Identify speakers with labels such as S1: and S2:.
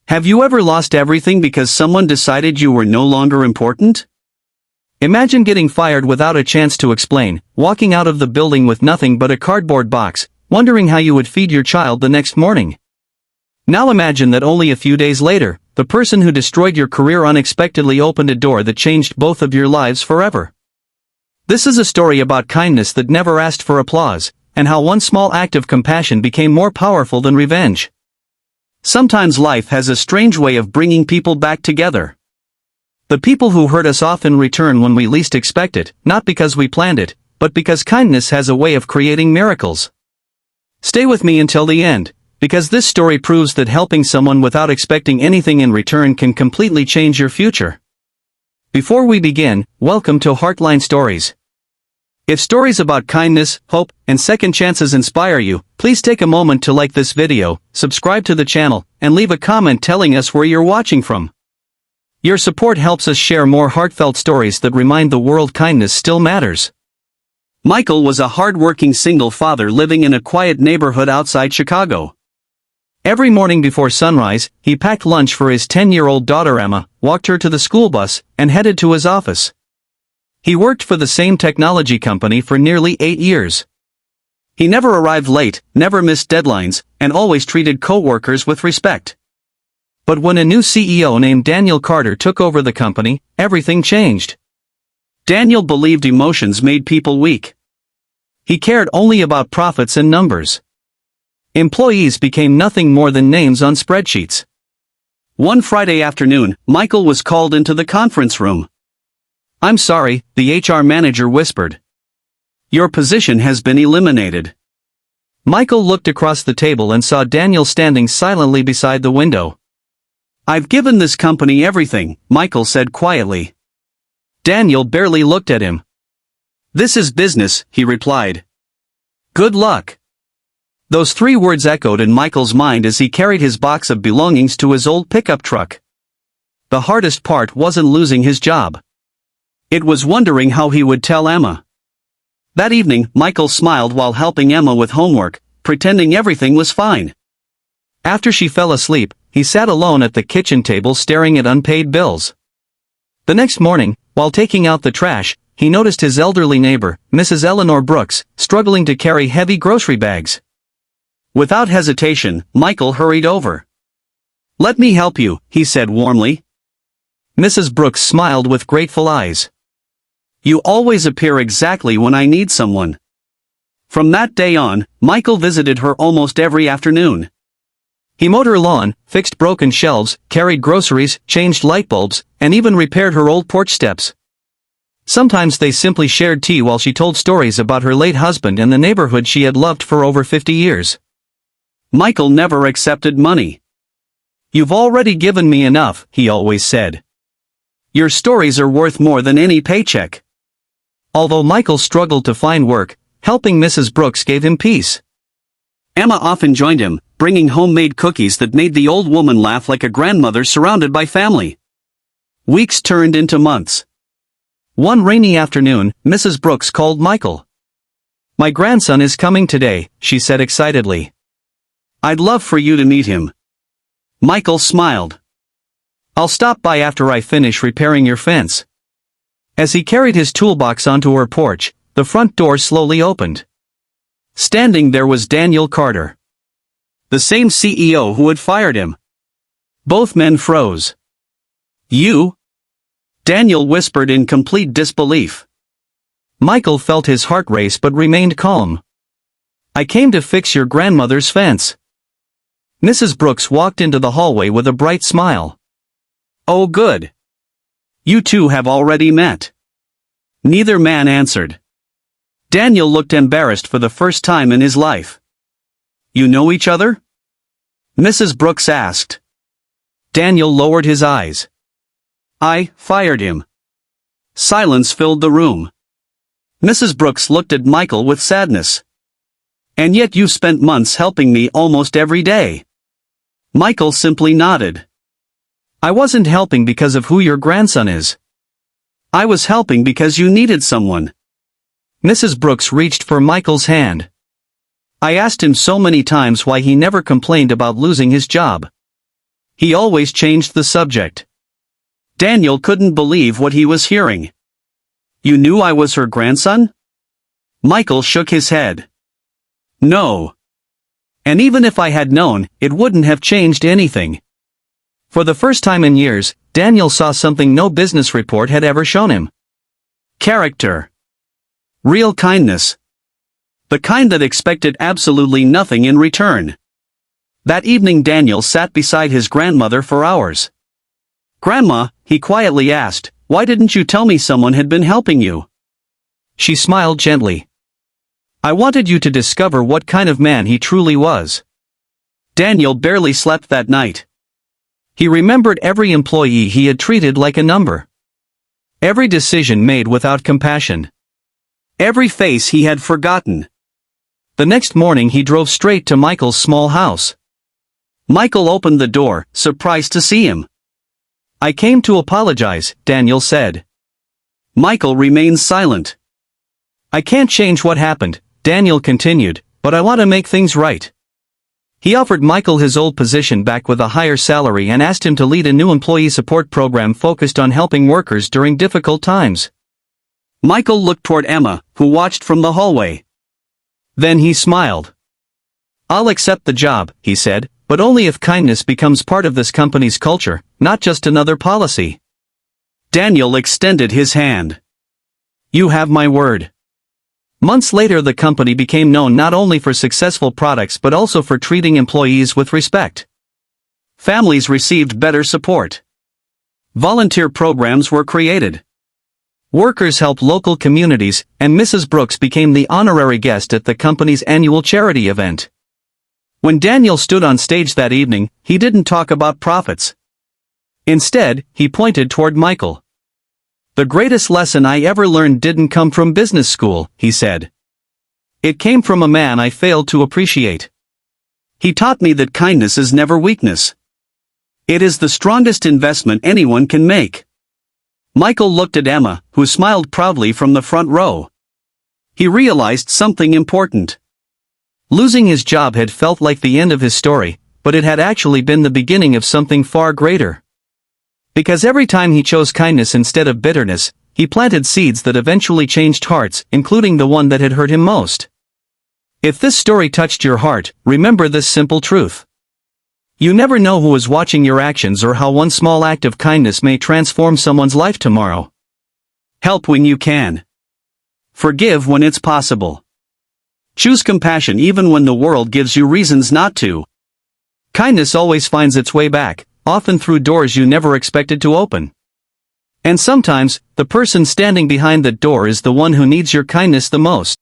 S1: Have you ever lost everything because someone decided you were no longer important? Imagine getting fired without a chance to explain, walking out of the building with nothing but a cardboard box, wondering how you would feed your child the next morning. Now imagine that only a few days later, the person who destroyed your career unexpectedly opened a door that changed both of your lives forever. This is a story about kindness that never asked for applause, and how one small act of compassion became more powerful than revenge. Sometimes life has a strange way of bringing people back together. The people who hurt us often return when we least expect it, not because we planned it, but because kindness has a way of creating miracles. Stay with me until the end, because this story proves that helping someone without expecting anything in return can completely change your future. Before we begin, welcome to Heartline Stories. If stories about kindness, hope, and second chances inspire you, please take a moment to like this video, subscribe to the channel, and leave a comment telling us where you're watching from. Your support helps us share more heartfelt stories that remind the world kindness still matters. Michael was a hard-working single father living in a quiet neighborhood outside Chicago. Every morning before sunrise, he packed lunch for his 10-year-old daughter Emma, walked her to the school bus, and headed to his office. He worked for the same technology company for nearly 8 years. He never arrived late, never missed deadlines, and always treated co-workers with respect. But when a new CEO named Daniel Carter took over the company, everything changed. Daniel believed emotions made people weak. He cared only about profits and numbers. Employees became nothing more than names on spreadsheets. One Friday afternoon, Michael was called into the conference room. "I'm sorry," the HR manager whispered. "Your position has been eliminated." Michael looked across the table and saw Daniel standing silently beside the window. "I've given this company everything," Michael said quietly. Daniel barely looked at him. "This is business," he replied. "Good luck." Those 3 words echoed in Michael's mind as he carried his box of belongings to his old pickup truck. The hardest part wasn't losing his job. It was wondering how he would tell Emma. That evening, Michael smiled while helping Emma with homework, pretending everything was fine. After she fell asleep, he sat alone at the kitchen table staring at unpaid bills. The next morning, while taking out the trash, he noticed his elderly neighbor, Mrs. Eleanor Brooks, struggling to carry heavy grocery bags. Without hesitation, Michael hurried over. "Let me help you," he said warmly. Mrs. Brooks smiled with grateful eyes. "You always appear exactly when I need someone." From that day on, Michael visited her almost every afternoon. He mowed her lawn, fixed broken shelves, carried groceries, changed light bulbs, and even repaired her old porch steps. Sometimes they simply shared tea while she told stories about her late husband and the neighborhood she had loved for over 50 years. Michael never accepted money. "You've already given me enough," he always said. "Your stories are worth more than any paycheck." Although Michael struggled to find work, helping Mrs. Brooks gave him peace. Emma often joined him, bringing homemade cookies that made the old woman laugh like a grandmother surrounded by family. Weeks turned into months. One rainy afternoon, Mrs. Brooks called Michael. "My grandson is coming today," she said excitedly. "I'd love for you to meet him." Michael smiled. "I'll stop by after I finish repairing your fence." As he carried his toolbox onto her porch, the front door slowly opened. Standing there was Daniel Carter, the same CEO who had fired him. Both men froze. "You?" Daniel whispered in complete disbelief. Michael felt his heart race but remained calm. "I came to fix your grandmother's fence." Mrs. Brooks walked into the hallway with a bright smile. "Oh good. You two have already met." Neither man answered. Daniel looked embarrassed for the first time in his life. "You know each other?" Mrs. Brooks asked. Daniel lowered his eyes. "I fired him." Silence filled the room. Mrs. Brooks looked at Michael with sadness. "And yet you spent months helping me almost every day." Michael simply nodded. "I wasn't helping because of who your grandson is. I was helping because you needed someone." Mrs. Brooks reached for Michael's hand. "I asked him so many times why he never complained about losing his job. He always changed the subject. Daniel couldn't believe what he was hearing. You knew I was her grandson? Michael shook his head. No. And even if I had known, it wouldn't have changed anything. For the first time in years, Daniel saw something no business report had ever shown him. Character. Real kindness. The kind that expected absolutely nothing in return. That evening Daniel sat beside his grandmother for hours. Grandma, he quietly asked, why didn't you tell me someone had been helping you? She smiled gently. I wanted you to discover what kind of man he truly was. Daniel barely slept that night. He remembered every employee he had treated like a number. Every decision made without compassion. Every face he had forgotten. The next morning he drove straight to Michael's small house. Michael opened the door, surprised to see him. I came to apologize, Daniel said. Michael remained silent. I can't change what happened, Daniel continued, but I want to make things right. He offered Michael his old position back with a higher salary and asked him to lead a new employee support program focused on helping workers during difficult times. Michael looked toward Emma, who watched from the hallway. Then he smiled. I'll accept the job, he said, but only if kindness becomes part of this company's culture, not just another policy. Daniel extended his hand. You have my word. Months later the company became known not only for successful products but also for treating employees with respect. Families received better support. Volunteer programs were created. Workers helped local communities, and Mrs. Brooks became the honorary guest at the company's annual charity event. When Daniel stood on stage that evening, he didn't talk about profits. Instead, he pointed toward Michael. The greatest lesson I ever learned didn't come from business school, he said. It came from a man I failed to appreciate. He taught me that kindness is never weakness. It is the strongest investment anyone can make. Michael looked at Emma, who smiled proudly from the front row. He realized something important. Losing his job had felt like the end of his story, but it had actually been the beginning of something far greater. Because every time he chose kindness instead of bitterness, he planted seeds that eventually changed hearts, including the one that had hurt him most. If this story touched your heart, remember this simple truth. You never know who is watching your actions or how one small act of kindness may transform someone's life tomorrow. Help when you can. Forgive when it's possible. Choose compassion even when the world gives you reasons not to. Kindness always finds its way back, often through doors you never expected to open. And sometimes, the person standing behind that door is the one who needs your kindness the most.